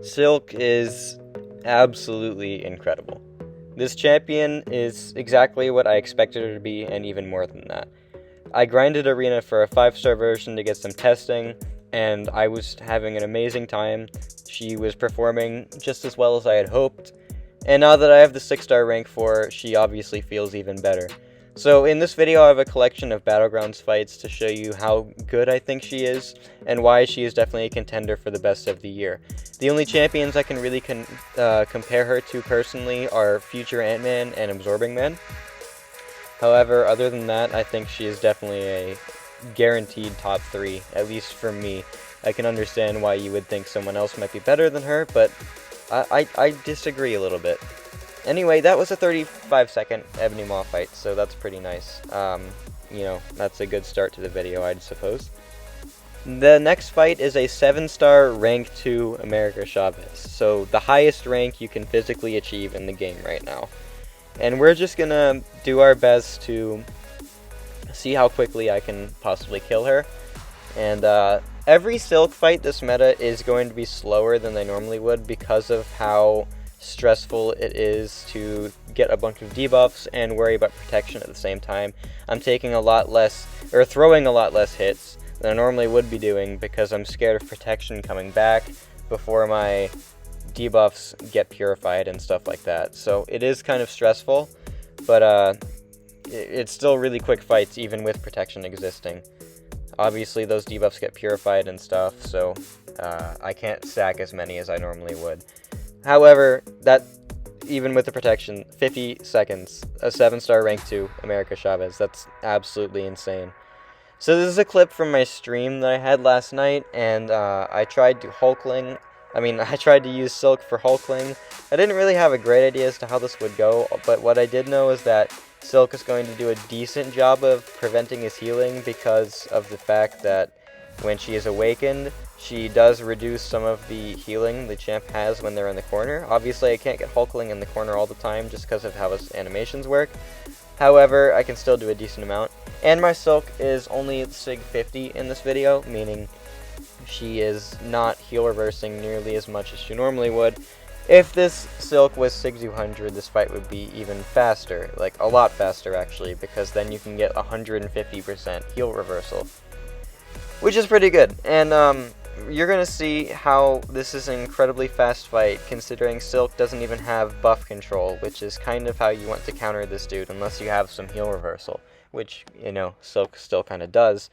Silk is absolutely incredible. This champion is exactly what I expected her to be, and even more than that. I grinded Arena for a 5-star version to get some testing, and I was having an amazing time. She was performing just as well as I had hoped, and now that I have the 6-star rank for her, she obviously feels even better. So in this video I have a collection of Battlegrounds fights to show you how good I think she is, and why she is definitely a contender for the best of the year. The only champions I can really compare her to personally are Future Ant-Man and Absorbing Man. However, other than that, I think she is definitely a guaranteed top 3, at least for me. I can understand why you would think someone else might be better than her, but I disagree a little bit. Anyway, that was a 35-second Ebony Maw fight, so that's pretty nice. You know, that's a good start to the video, I'd suppose. The next fight is a 7-star rank 2 America Chavez, so the highest rank you can physically achieve in the game right now. And we're just gonna do our best to see how quickly I can possibly kill her. And every Silk fight this meta is going to be slower than they normally would because of how stressful it is to get a bunch of debuffs and worry about protection at the same time. I'm taking a lot less, or throwing a lot less hits than I normally would be doing because I'm scared of protection coming back before my debuffs get purified and stuff like that. So it is kind of stressful, but it's still really quick fights even with protection existing. Obviously those debuffs get purified and stuff, so I can't stack as many as I normally would. However, that even with the protection, 50 seconds, a 7-star rank 2 America Chavez, that's absolutely insane. So this is a clip from my stream that I had last night, and I tried to I tried to use Silk for Hulkling. I didn't really have a great idea as to how this would go, but what I did know is that Silk is going to do a decent job of preventing his healing because of the fact that when she is awakened, she does reduce some of the healing the champ has when they're in the corner. Obviously, I can't get Hulkling in the corner all the time just because of how his animations work. However, I can still do a decent amount. And my Silk is only Sig 50 in this video, meaning she is not heal reversing nearly as much as she normally would. If this Silk was Sig 200, this fight would be even faster, like a lot faster actually, because then you can get 150% heal reversal, which is pretty good. And you're going to see how this is an incredibly fast fight, considering Silk doesn't even have buff control, which is kind of how you want to counter this dude, unless you have some heal reversal, which, you know, Silk still kind of does.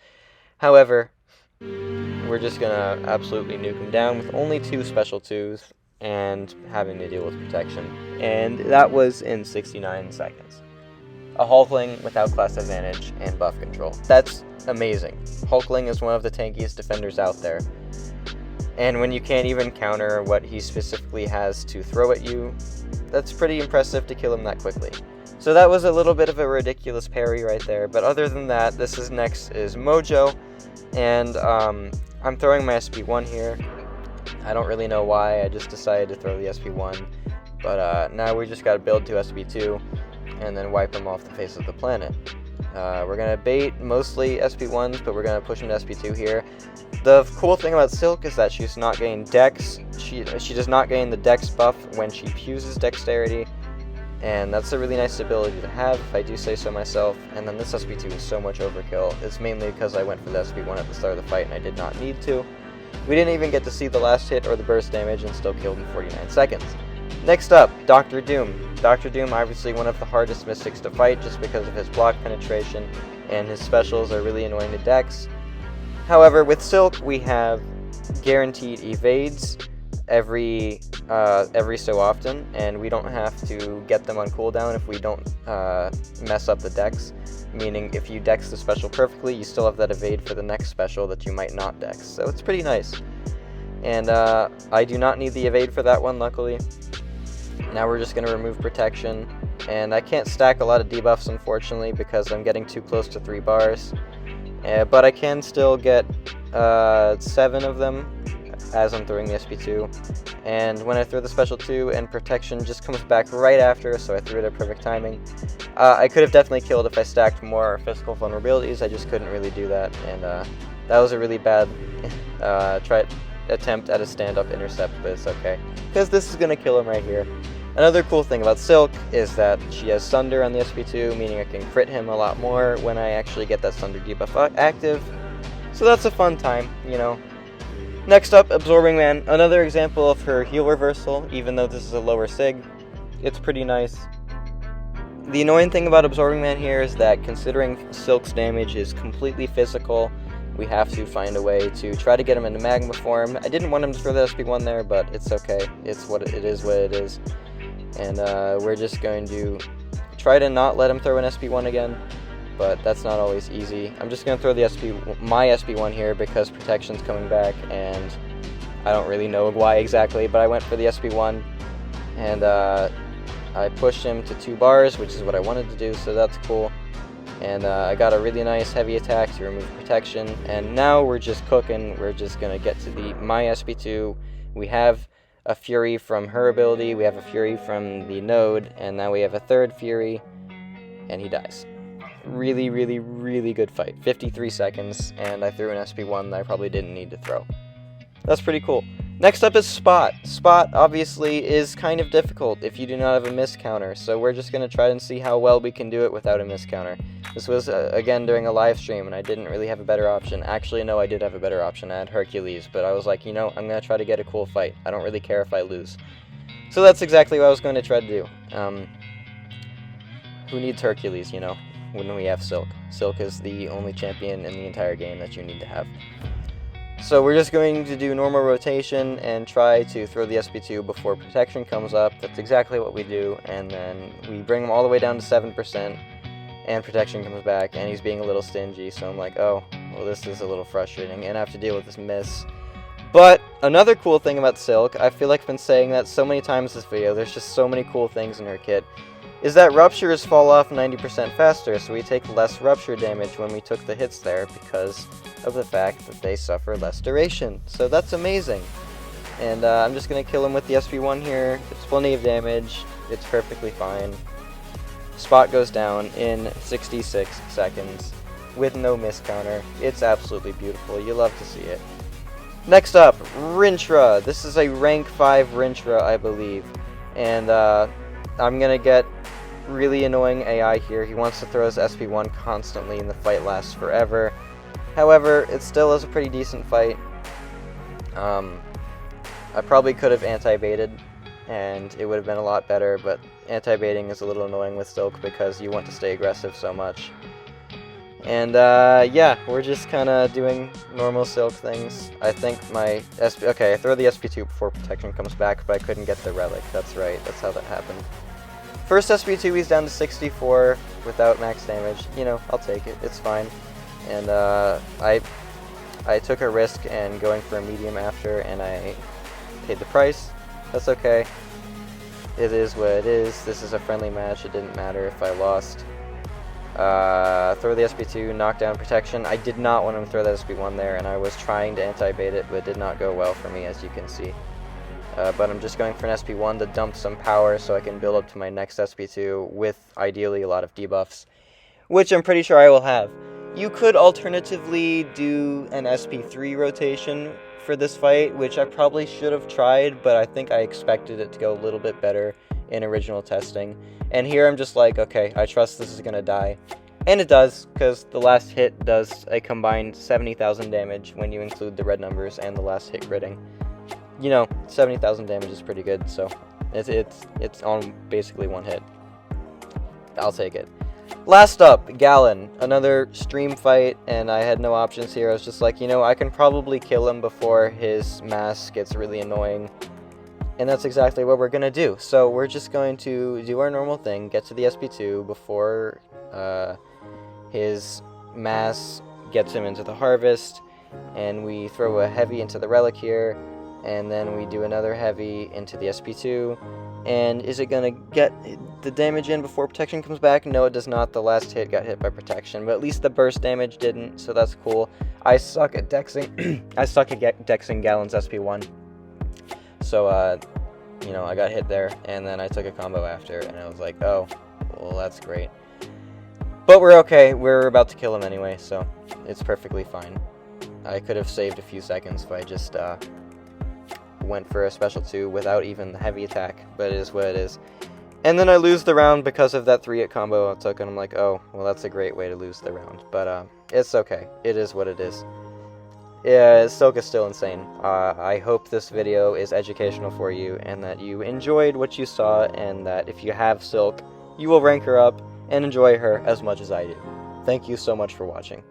However, we're just going to absolutely nuke him down with only 2 special 2s, and having to deal with protection. And that was in 69 seconds. A Hulkling without class advantage and buff control. That's amazing. Hulkling is one of the tankiest defenders out there. And when you can't even counter what he specifically has to throw at you, that's pretty impressive to kill him that quickly. So that was a little bit of a ridiculous parry right there, but other than that, next is Mojo, and I'm throwing my SP1 here. I don't really know why, I just decided to throw the SP1, but now we just gotta build 2 SP2, and then wipe them off the face of the planet. We're gonna bait mostly SP1s, but we're gonna push into SP2 here. The cool thing about Silk is that she's not getting Dex. She does not gain the Dex buff when she fuses Dexterity, and that's a really nice ability to have, if I do say so myself. And then this SP2 is so much overkill. It's mainly because I went for the SP1 at the start of the fight and I did not need to. We didn't even get to see the last hit or the burst damage and still killed in 49 seconds. Next up, Dr. Doom. Dr. Doom, obviously one of the hardest mystics to fight just because of his block penetration, and his specials are really annoying to Dex. However, with Silk, we have guaranteed evades every so often, and we don't have to get them on cooldown if we don't mess up the Dex. Meaning, if you Dex the special perfectly, you still have that evade for the next special that you might not Dex. So it's pretty nice. And I do not need the evade for that one, luckily. Now we're just going to remove protection. And I can't stack a lot of debuffs, unfortunately, because I'm getting too close to 3 bars. But I can still get 7 of them as I'm throwing the SP2. And when I throw the special 2 and protection just comes back right after, so I threw it at perfect timing. I could have definitely killed if I stacked more physical vulnerabilities, I just couldn't really do that, and that was a really bad attempt at a stand-up intercept, but it's okay, because this is going to kill him right here. Another cool thing about Silk is that she has Sunder on the SP2, meaning I can crit him a lot more when I actually get that Sunder debuff active. So that's a fun time, you know. Next up, Absorbing Man, another example of her heal reversal, even though this is a lower sig. It's pretty nice. The annoying thing about Absorbing Man here is that considering Silk's damage is completely physical, we have to find a way to try to get him into Magma form. I didn't want him to throw the SP1 there, but it's okay. It's what it is. And we're just going to try to not let him throw an SP1 again, but that's not always easy. I'm just going to throw my SP1 here because protection's coming back, and I don't really know why exactly, but I went for the SP1, and I pushed him to 2 bars, which is what I wanted to do, so that's cool. And I got a really nice heavy attack to remove protection, and now we're just cooking. We're just going to get to my SP2. We have a Fury from her ability, we have a Fury from the node, and now we have a third Fury, and he dies. Really, really, really good fight. 53 seconds, and I threw an SP1 that I probably didn't need to throw. That's pretty cool. Next up is Spot. Spot, obviously, is kind of difficult if you do not have a miss counter, so we're just going to try and see how well we can do it without a miss counter. This was, again, during a live stream, and I didn't really have a better option. Actually, no, I did have a better option. I had Hercules, but I was like, you know, I'm going to try to get a cool fight. I don't really care if I lose. So that's exactly what I was going to try to do. Who needs Hercules, you know, when we have Silk? Silk is the only champion in the entire game that you need to have. So we're just going to do normal rotation and try to throw the SP2 before protection comes up. That's exactly what we do, and then we bring him all the way down to 7%, and protection comes back, and he's being a little stingy, so I'm like, oh, well, this is a little frustrating, and I have to deal with this miss. But another cool thing about Silk, I feel like I've been saying that so many times this video, there's just so many cool things in her kit, is that ruptures fall off 90% faster, so we take less rupture damage when we took the hits there because of the fact that they suffer less duration. So that's amazing. And I'm just going to kill him with the SP1 here. It's plenty of damage. It's perfectly fine. Spot goes down in 66 seconds with no miss counter. It's absolutely beautiful. You love to see it. Next up, Wrenchra. This is a rank 5 Wrenchra, I believe. And I'm going to get really annoying AI here. He wants to throw his SP1 constantly and the fight lasts forever. However, it still is a pretty decent fight. I probably could have anti-baited and it would have been a lot better, but anti-baiting is a little annoying with Silk because you want to stay aggressive so much. And yeah, we're just kind of doing normal Silk things. I think my okay, I throw the SP2 before protection comes back, but I couldn't get the relic. That's right, that's how that happened. First SP2, he's down to 64 without max damage. You know, I'll take it. It's fine. And I took a risk and going for a medium after, and I paid the price. That's okay. It is what it is. This is a friendly match. It didn't matter if I lost. Throw the SP2, knock down protection. I did not want him to throw that SP1 there, and I was trying to anti-bait it, but it did not go well for me, as you can see. But I'm just going for an SP1 to dump some power so I can build up to my next SP2 with, ideally, a lot of debuffs, which I'm pretty sure I will have. You could alternatively do an SP3 rotation for this fight, which I probably should have tried, but I think I expected it to go a little bit better in original testing. And here I'm just like, okay, I trust this is going to die. And it does, because the last hit does a combined 70,000 damage when you include the red numbers and the last hit critting. You know, 70,000 damage is pretty good, so it's on basically one hit. I'll take it. Last up, Galen, another stream fight, and I had no options here. I was just like, you know, I can probably kill him before his mass gets really annoying. And that's exactly what we're going to do. So we're just going to do our normal thing, get to the SP2 before his mass gets him into the harvest, and we throw a heavy into the relic here, and then we do another heavy into the SP2. And is it going to get the damage in before protection comes back? No, it does not. The last hit got hit by protection, but at least the burst damage didn't, so that's cool. I suck at dexing. I suck at dexing Galen's SP1. So, you know, I got hit there, and then I took a combo after, and I was like, oh, well, that's great. But we're okay. We're about to kill him anyway, so it's perfectly fine. I could have saved a few seconds if I just went for a special 2 without even the heavy attack, but it is what it is. And then I lose the round because of that 3-hit combo I took, and I'm like, oh, well, that's a great way to lose the round. But it's okay. It is what it is. Yeah, Silk is still insane. I hope this video is educational for you, and that you enjoyed what you saw, and that if you have Silk, you will rank her up and enjoy her as much as I do. Thank you so much for watching.